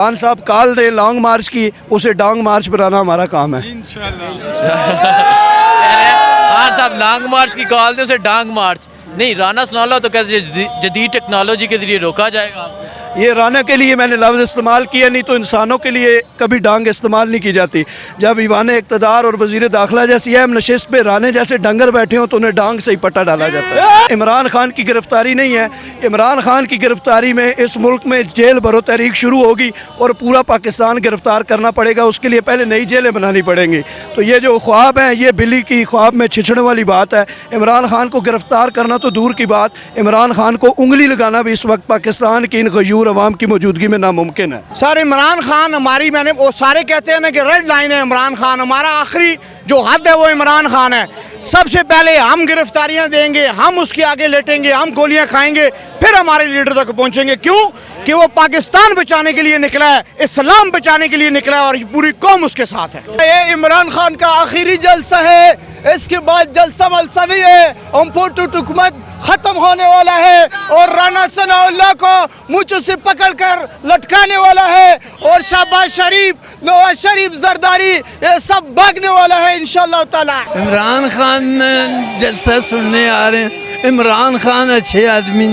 खान साहब काल दे लॉन्ग मार्च की, उसे डांग मार्च बनाना हमारा काम है। खान साहब लॉन्ग मार्च की कॉल दे, उसे डांग मार्च नहीं। राना सनाउल्लाह तो कहते जदीद टेक्नोलॉजी के जरिए रोका जाएगा। ये राना के लिए मैंने लफ्ज़ इस्तेमाल किया, नहीं तो इंसानों के लिए कभी डांग इस्तेमाल नहीं की जाती। जब ईवान इक़्तिदार और वज़ीर दाखिला जैसी अहम नशिस्त पे राने जैसे डंगर बैठे हों तो उन्हें डांग से ही पट्टा डाला जाता है। इमरान खान की गिरफ्तारी नहीं है, इमरान खान की गिरफ्तारी में इस मुल्क में जेल भरो तहरीक शुरू होगी और पूरा पाकिस्तान गिरफ्तार करना पड़ेगा। उसके लिए पहले नई जेलें बनानी पड़ेंगी। तो ये जो ख्वाब है, ये बिल्ली की ख्वाब में छिछड़ने वाली बात है। इमरान खान को गिरफ्तार करना तो दूर की बात, इमरान खान को उंगली लगाना भी इस वक्त पाकिस्तान की इन गयूर अवाम की मौजूदगी में नामुमकिन है। सर इमरान खान हमारी, मैंने वो सारे कहते हैं ना कि रेड लाइन है इमरान खान, हमारा आखिरी जो हद है वो इमरान खान है। सबसे पहले हम गिरफ्तारियां देंगे, हम उसके आगे लेटेंगे, हम गोलियां खाएंगे, फिर हमारे लीडर तक पहुंचेंगे। क्यों कि वो पाकिस्तान बचाने के लिए निकला है, इस्लाम बचाने के लिए निकला है और पूरी कौम उसके साथ है। ये इमरान खान का आखिरी जलसा है, इसके बाद जलसा मलसा नहीं है। हुकूमत खत्म होने वाला है और राना सनाउल्लाह को मुँह से पकड़कर लटकाने वाला है और शहबाज शरीफ, नवाज शरीफ, जरदारी, ये सब भागने वाला है इंशाअल्लाह ताला। इमरान खान जलसा सुनने आ रहे हैं। इमरान खान अच्छे आदमी,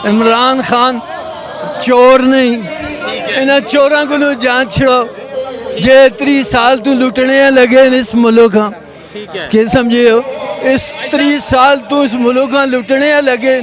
इमरान खान चोर नहीं। इन्हें चोरों को जान छिड़ो जे 30 साल तू लुटने लगे इस मुल्क का, के समझे हो? इस 30 साल तू इस मुल्क का लुटने लगे,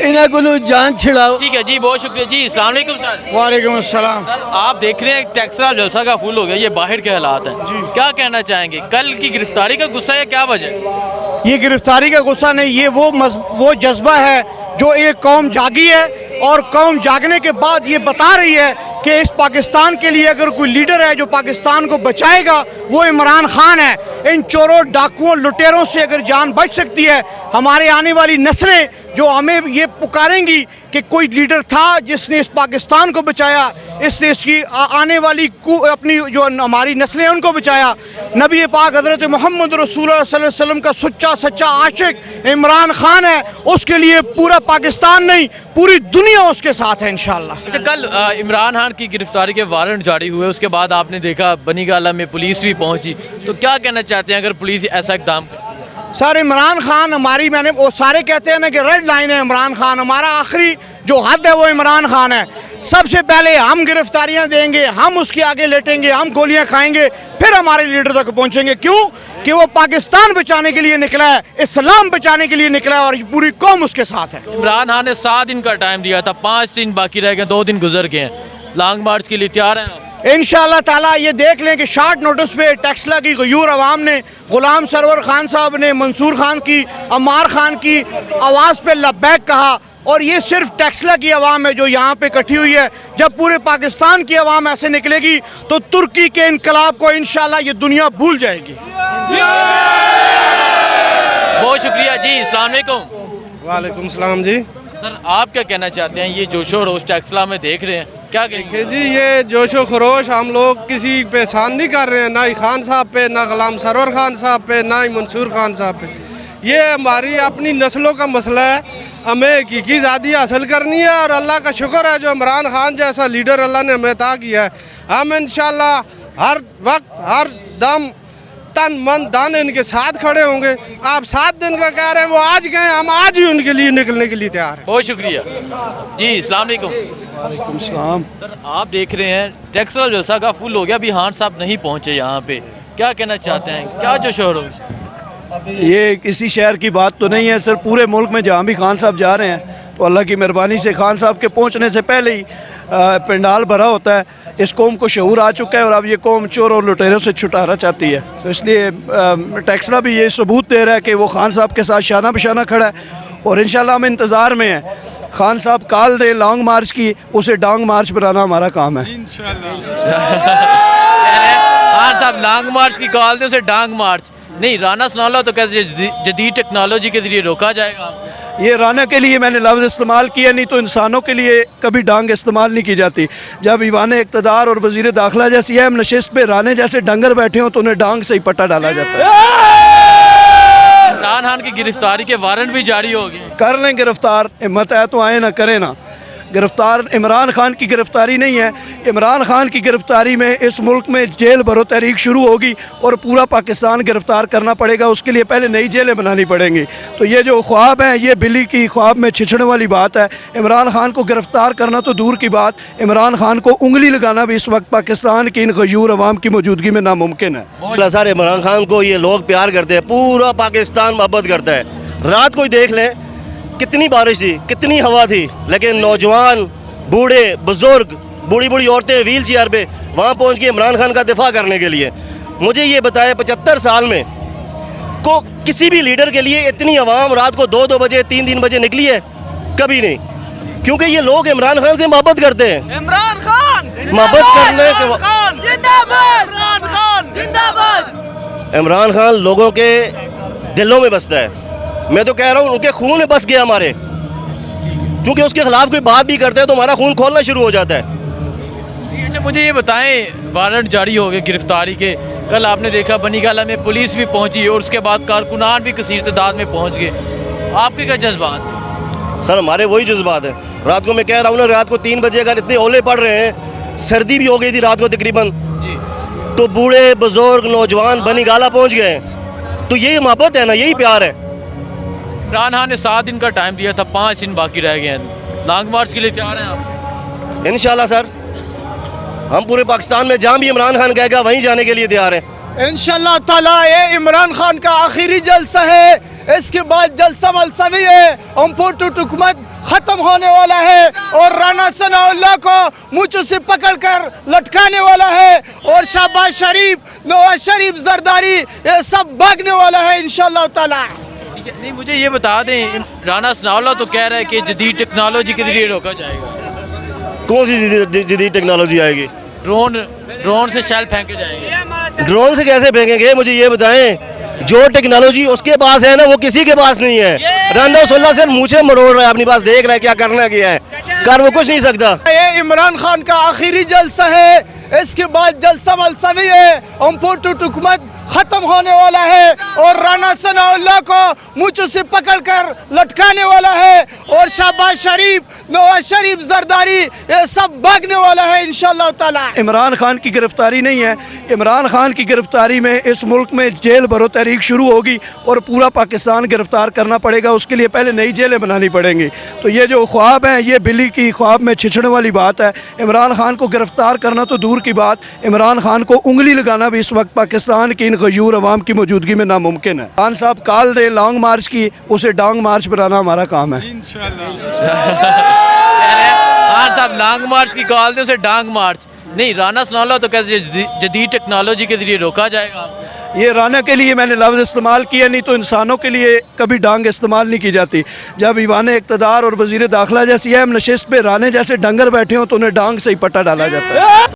इन्हें को जान छिड़ाओ। ठीक है जी, बहुत शुक्रिया जी। अस्सलाम वालेकुम सर। वालेकुम अस्सलाम। सर आप देख रहे हैं टेक्सला जलसा का फूल हो गया, ये बाहर के हालात हैं, क्या कहना चाहेंगे? कल की गिरफ्तारी का गुस्सा है, क्या वजह? ये गिरफ्तारी का गुस्सा नहीं, ये वो जज्बा है जो एक कौम जागी है और कौम जागने के बाद ये बता रही है कि इस पाकिस्तान के लिए अगर कोई लीडर है जो पाकिस्तान को बचाएगा वो इमरान खान है। इन चोरों, डाकुओं, लुटेरों से अगर जान बच सकती है, हमारे आने वाली नस्लें जो हमें ये पुकारेंगी कि कोई लीडर था जिसने इस पाकिस्तान को बचाया, इसने इसकी आने वाली अपनी जो हमारी नस्लें उनको बचाया। नबी पाक हज़रत मोहम्मद रसूलुल्लाह सल्लल्लाहु अलैहि वसल्लम का सच्चा आशिक इमरान खान है। उसके लिए पूरा पाकिस्तान नहीं, पूरी दुनिया उसके साथ है इंशाअल्लाह। अच्छा, कल इमरान खान की गिरफ्तारी के वारंट जारी हुए, उसके बाद आपने देखा बनी गाला में पुलिस भी पहुंची, तो क्या कहना चाहते हैं अगर पुलिस ऐसा इक़दाम करे? सर इमरान खान हमारी, मैंने वो सारे कहते हैं ना कि रेड लाइन है इमरान खान, हमारा आखिरी जो हद है वो इमरान खान है। सबसे पहले हम गिरफ्तारियां देंगे, हम उसके आगे लेटेंगे, हम गोलियां खाएंगे, फिर हमारे लीडर तक पहुंचेंगे। क्यों कि वो पाकिस्तान बचाने के लिए निकला है, इस्लाम बचाने के लिए निकला है और पूरी कौम उसके साथ है। इमरान खान ने 7 दिन का टाइम दिया था, 5 दिन बाकी रह गए, 2 दिन गुजर गए हैं। लॉन्ग मार्च के लिए तैयार हैं? इंशाअल्लाह ताला ये देख लें कि शॉर्ट नोटिस पे टेक्सला की गयूर अवाम ने, गुलाम सरवर खान साहब ने, मंसूर खान की, अम्मार खान की आवाज़ पे लब्बैक कहा। और ये सिर्फ टेक्सला की आवाम है जो यहाँ पे इकट्ठी हुई है। जब पूरे पाकिस्तान की आवाम ऐसे निकलेगी तो तुर्की के इनकलाब को इंशाअल्लाह ये दुनिया भूल जाएगी। बहुत शुक्रिया जी। अस्सलाम वालेकुम। वालेकुम सलाम जी। सर आप क्या कहना चाहते हैं, ये जोशो रोश टेक्सला में देख रहे हैं, क्या कहेंगे? जी ये जोशो खरोश हम लोग किसी पे एहसान नहीं कर रहे हैं, ना ही खान साहब पे, ना गुलाम सरवर खान साहब पे, ना ही मंसूर खान साहब पे। ये हमारी अपनी नस्लों का मसला है, हमें हकीकी आज़ादी हासिल करनी है और अल्लाह का शुक्र है जो इमरान खान जैसा लीडर अल्लाह ने हमें अता किया है। हम इंशाअल्लाह हर वक्त, हर दम, तन मन धन इनके साथ खड़े होंगे। आप 7 दिन का कह रहे हैं, वो आज गए, हम आज ही उनके लिए निकलने के लिए तैयार हैं। बहुत शुक्रिया जी। अस्सलाम वालेकुम। वालेकुम सलाम। सर आप देख रहे हैं टेक्सला जलसा का फुल हो गया, अभी खान साहब नहीं पहुंचे यहाँ पे, क्या कहना चाहते हैं? क्या जो शोर हो? ये किसी शहर की बात तो नहीं है सर, पूरे मुल्क में जहाँ भी खान साहब जा रहे हैं तो अल्लाह की मेहरबानी से खान साहब के पहुँचने से पहले ही पंडाल भरा होता है। इस कौम को शऊर आ चुका है और अब ये कौम चोर और लुटेरों से छुटकारा चाहती है। तो इसलिए टेक्सला भी ये सबूत दे रहा है कि वो खान साहब के साथ शाना बशाना खड़ा है और इंशाल्लाह हम इंतज़ार में हैं। खान साहब काल दे लॉन्ग मार्च की, उसे डांग मार्च बनाना हमारा काम है। खान साहब लॉन्ग मार्च की कॉल दे, उसे डांग मार्च नहीं। राना सनाउल्लाह तो कहते जदीद टेक्नोलॉजी के जरिए रोका जाएगा। ये राना के लिए मैंने लफ्ज़ इस्तेमाल किया, नहीं तो इंसानों के लिए कभी डांग इस्तेमाल नहीं की जाती। जब ईवान इक़्तिदार और वज़ीर दाखिला जैसी अहम नशिस्त पे राने जैसे डंगर बैठे हों तो उन्हें डांग से ही पट्टा डाला जाता है। इमरान खान की गिरफ्तारी के वारंट भी जारी हो गए। कर लें गिरफ्तार, हिम्मत है तो आए ना, करे ना। गिरफ्तार इमरान खान की गिरफ्तारी नहीं है। इमरान खान की गिरफ्तारी में इस मुल्क में जेल भरो तहरीक शुरू होगी और पूरा पाकिस्तान गिरफ्तार करना पड़ेगा। उसके लिए पहले नई जेलें बनानी पड़ेंगी। तो ये जो ख्वाब हैं, ये बिल्ली की ख्वाब में छिछड़ने वाली बात है। इमरान खान को गिरफ्तार करना तो दूर की बात, इमरान खान को उंगली लगाना भी इस वक्त पाकिस्तान की इन गयूर अवाम की मौजूदगी में नामुमकिन है। सर इमरान खान को ये लोग प्यार करते हैं, पूरा पाकिस्तान मोहब्बत करता है। रात को ही देख लें कितनी बारिश थी, कितनी हवा थी, लेकिन नौजवान, बूढ़े, बुजुर्ग, बूढ़ी बूढ़ी औरतें व्हील चेयर पे वहाँ पहुँच के इमरान खान का दिफा करने के लिए। मुझे ये बताया 75 साल में को किसी भी लीडर के लिए इतनी आवाम रात को 2-2 बजे 3-3 बजे निकली है? कभी नहीं, क्योंकि ये लोग इमरान खान से मोहब्बत करते हैं। इमरान खान मोहब्बत करने के जिंदाबाद, इमरान खान जिंदाबाद। इमरान खान लोगों के दिलों में बसता है। मैं तो कह रहा हूँ उनके खून में बस गया हमारे, क्योंकि उसके खिलाफ कोई बात भी करते हैं तो हमारा खून खोलना शुरू हो जाता है। अच्छा, मुझे ये बताएं, वारंट जारी हो गए गिरफ्तारी के। कल आपने देखा बनीगाला में पुलिस भी पहुंची और उसके बाद कारकुनान भी कसीर तादाद में पहुंच गए। आपके क्या जज्बात? सर हमारे वही जज्बात है। रात को मैं कह रहा हूँ ना, रात को 3 बजे अगर इतने ओले पड़ रहे हैं, सर्दी भी हो गई थी रात को तकरीबन, तो बूढ़े बुजुर्ग नौजवान बनीगाला पहुँच गए। तो यही मोहब्बत है ना, यही प्यार है। इमरान खान ने 7 दिन का टाइम दिया था, 5 दिन बाकी रह गए हैं। लॉन्ग मार्च के लिए तैयार हैं आप? इंशाल्लाह सर, हम पूरे पाकिस्तान में जहाँ भी इमरान खान कहेगा वहीं जाने के लिए तैयार हैं। इंशाल्लाह ताला ये इमरान खान का आखिरी जलसा है, इसके बाद जलसा मलसा नहीं है। अम्पोटुट हुकूमत खत्म होने वाला है और राना सनाउल्लाह को मुँह से पकड़कर लटकाने वाला है और शहबाज शरीफ, नवाज शरीफ, जरदारी, ये सब भागने वाला है इंशाल्लाह ताला। नहीं, मुझे ये बता दें, राना सनाउल्लाह तो कह रहा है कि जदीद टेक्नोलॉजी के जरिए रोका जाएगा। कौन सी जदीद टेक्नोलॉजी आएगी? ड्रोन से शैल फेंके जाएंगे। ड्रोन से कैसे फेंकेंगे? मुझे ये बताएं, जो टेक्नोलॉजी उसके पास है ना, वो किसी के पास नहीं है। राना सल्ला से मुझे मरोड़ रहा है, अपनी पास देख रहा है क्या करना क्या है, कर वो कुछ नहीं सकता। ये इमरान खान का आखिरी जलसा है, इसके बाद जलसा मलसा नहीं है। अम्पोटुट हुकूमत खत्म होने वाला है और राना सनाउल्लाह को मुँह से पकड़कर लटकाने वाला है और शहबाज शरीफ, नवाज शरीफ, जरदारी, ये सब भागने वाला है इंशाल्लाह ताला। इमरान खान की गिरफ्तारी नहीं है। इमरान खान की गिरफ्तारी में इस मुल्क में जेल भरो तहरीक शुरू होगी और पूरा पाकिस्तान गिरफ्तार करना पड़ेगा। उसके लिए पहले नई जेलें बनानी पड़ेंगी। तो ये जो ख्वाब हैं, ये बिल्ली की ख्वाब में छिछड़ने वाली बात है। इमरान खान को गिरफ्तार करना तो दूर की बात, इमरान खान को उंगली लगाना भी इस वक्त पाकिस्तान की इन गयूर अवाम की मौजूदगी में नामुमकिन है। खान साहब काल दे लॉन्ग मार्च की, उसे डांग मार्च बनाना हमारा काम है। खान साहब लॉन्ग मार्च की कॉल दे, उसे डांग मार्च नहीं। राना सनाउल्लाह तो कहते जदीद टेक्नोलॉजी के जरिए रोका जाएगा। ये राना के लिए मैंने लफ्ज़ इस्तेमाल किया, नहीं तो इंसानों के लिए कभी डांग इस्तेमाल नहीं की जाती। जब ईवान इक़्तिदार और वज़ीर दाखिला जैसी अहम नशिस्त पे राने जैसे डंगर बैठे हों तो उन्हें डांग से ही पट्टा डाला जाता है।